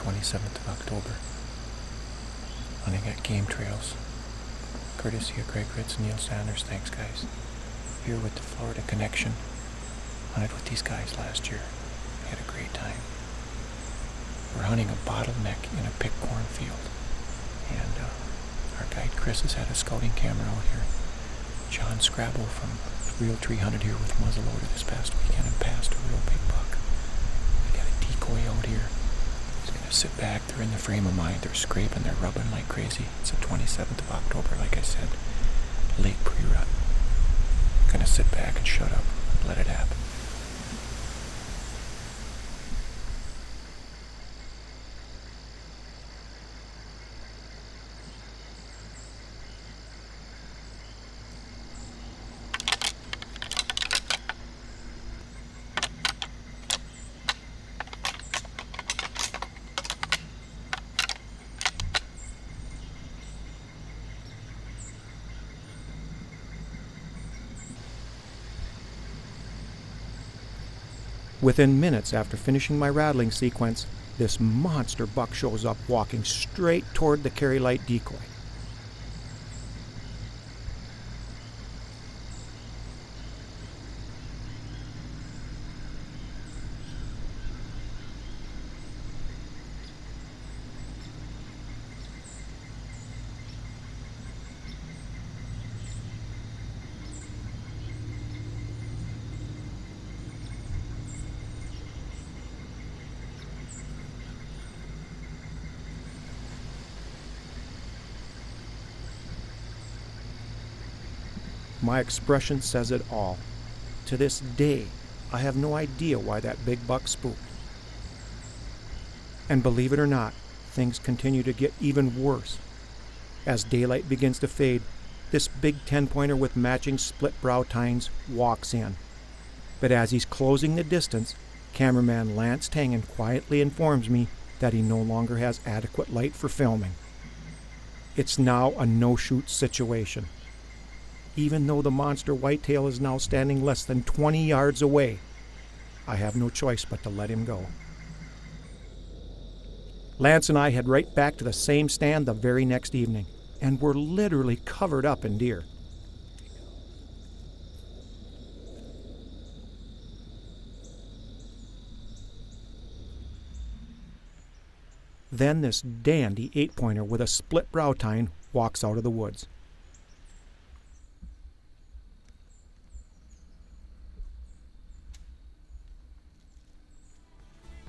27th of October. Hunting at Game Trails. Courtesy of Greg Ritz and Neil Sanders. Thanks, guys. Here with the Florida Connection. Hunted with these guys last year. We had a great time. We're hunting a bottleneck in a pick cornfield. And our guide Chris has had a scouting camera out here. John Scrabble from Realtree hunted here with muzzleloader this past weekend and passed a real big buck. We got a decoy out here. He's going to sit back. They're in the frame of mind. They're scraping. They're rubbing like crazy. It's the 27th of October, like I said. Late pre-rut. Going to sit back and shut up. Let it happen. Within minutes after finishing my rattling sequence, this monster buck shows up walking straight toward the carry light decoy. My expression says it all. To this day, I have no idea why that big buck spooked. And believe it or not, things continue to get even worse. As daylight begins to fade, this big 10-pointer with matching split brow tines walks in. But as he's closing the distance, cameraman Lance Tangen quietly informs me that he no longer has adequate light for filming. It's now a no-shoot situation. Even though the monster whitetail is now standing less than 20 yards away, I have no choice but to let him go. Lance and I head right back to the same stand the very next evening, and we're literally covered up in deer. Then this dandy 8-pointer with a split brow tine walks out of the woods.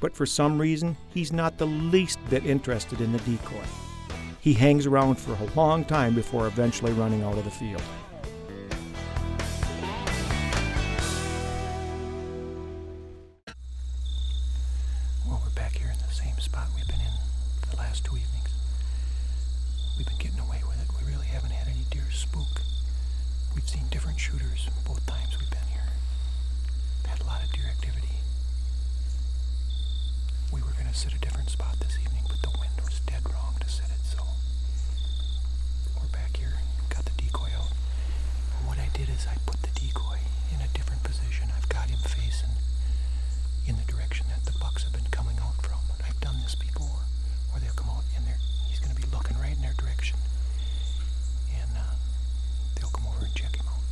But for some reason, he's not the least bit interested in the decoy. He hangs around for a long time before eventually running out of the field. Well, we're back here in the same spot we've been in the last 2 evenings. We've been getting away with it. We really haven't had any deer spook. We've seen different shooters both times we've been here. Had a lot of deer activity. We were going to sit a different spot this evening, but the wind was dead wrong to sit it, so we're back here, got the decoy out. And what I did is I put the decoy in a different position. I've got him facing in the direction that the bucks have been coming out from. I've done this before, where they'll come out and he's going to be looking right in their direction. And they'll come over and check him out.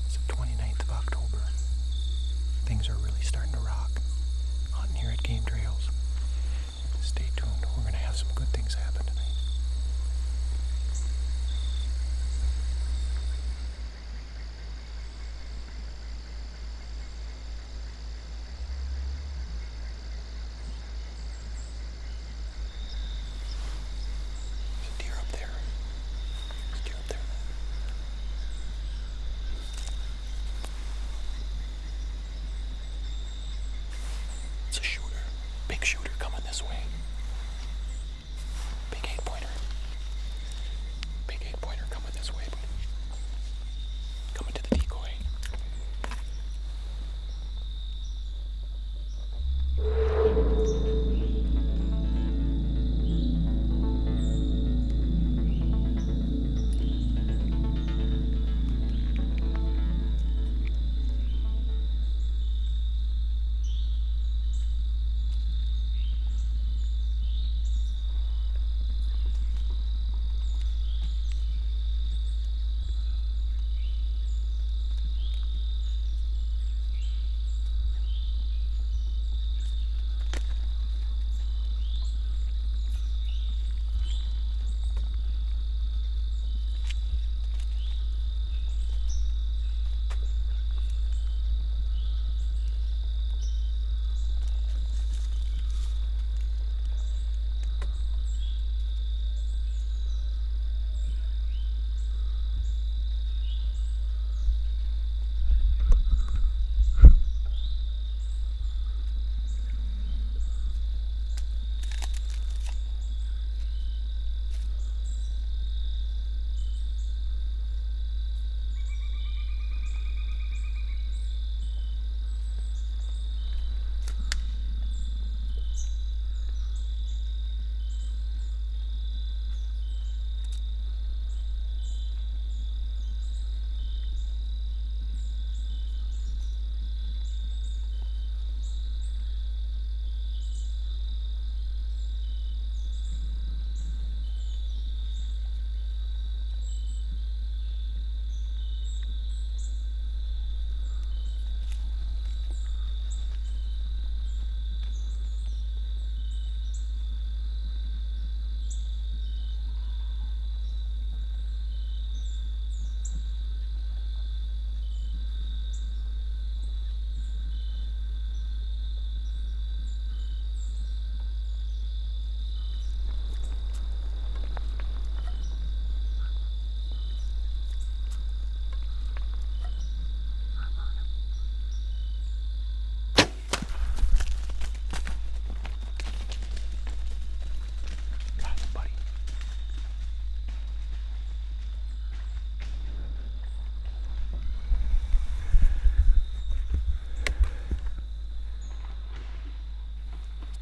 It's the 29th of October. Things are really starting to rock. Hunting here at Game Trails. Stay tuned. We're going to have some good things happen tonight.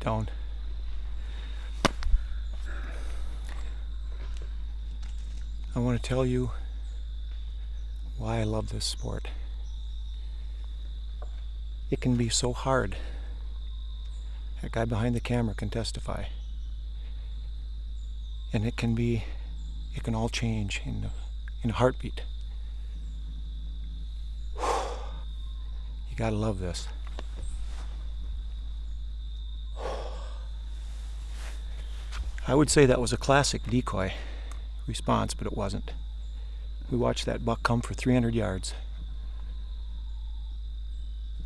down. I want to tell you why I love this sport. It can be so hard. That guy behind the camera can testify. And it can all change in a heartbeat. You gotta love this. I would say that was a classic decoy response, but it wasn't. We watched that buck come for 300 yards.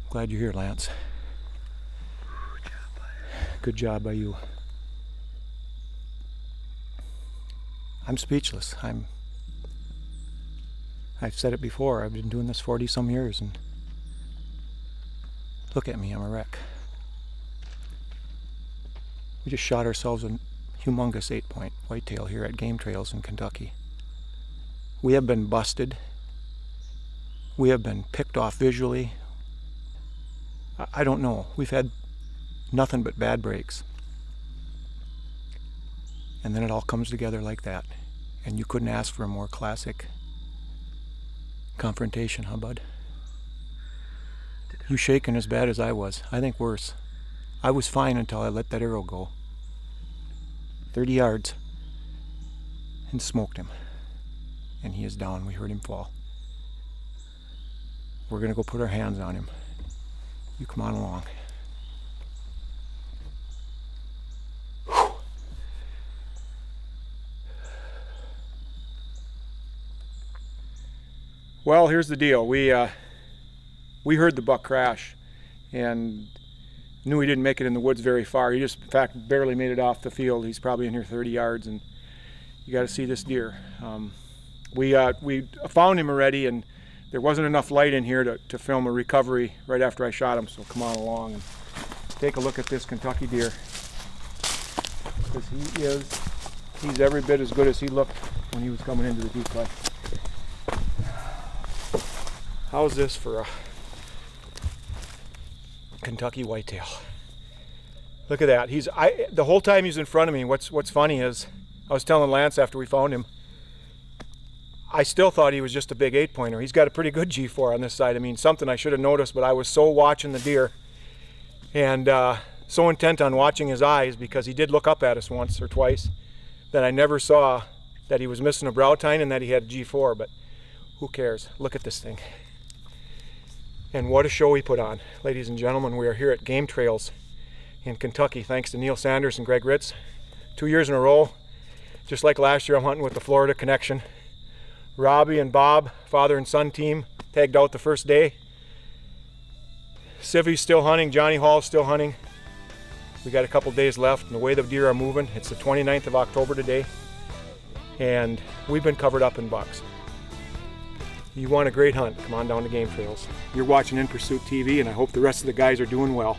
Glad you're here, Lance. Good job by you. I'm speechless. I've said it before, I've been doing this 40 some years, and look at me, I'm a wreck. We just shot ourselves a humongous 8-point whitetail here at Game Trails in Kentucky. We have been busted. We have been picked off visually. I don't know. We've had nothing but bad breaks. And then it all comes together like that. And you couldn't ask for a more classic confrontation, huh, bud? You shaking as bad as I was. I think worse. I was fine until I let that arrow go. 30 yards. And smoked him. And he is down. We heard him fall. We're going to go put our hands on him. You come on along. Well, here's the deal. We heard the buck crash and knew he didn't make it in the woods very far. He just, in fact, barely made it off the field. He's probably in here 30 yards, and you got to see this deer. We found him already, and there wasn't enough light in here to film a recovery right after I shot him, so come on along and take a look at this Kentucky deer. Because he's every bit as good as he looked when he was coming into the decoy. How's this for a Kentucky whitetail? Look at that. The whole time he's in front of me. What's funny is, I was telling Lance after we found him, I still thought he was just a big 8-pointer. He's got a pretty good G4 on this side. I mean, something I should have noticed, but I was so watching the deer and so intent on watching his eyes, because he did look up at us once or twice, that I never saw that he was missing a brow tine and that he had a G4, but who cares? Look at this thing. And what a show he put on. Ladies and gentlemen, we are here at Game Trails in Kentucky, thanks to Neil Sanders and Greg Ritz. 2 years in a row. Just like last year, I'm hunting with the Florida Connection. Robbie and Bob, father and son team, tagged out the first day. Civy's still hunting, Johnny Hall's still hunting. We got a couple days left, and the way the deer are moving, it's the 29th of October today, and we've been covered up in bucks. You want a great hunt, come on down to Game Trails. You're watching In Pursuit TV, and I hope the rest of the guys are doing well.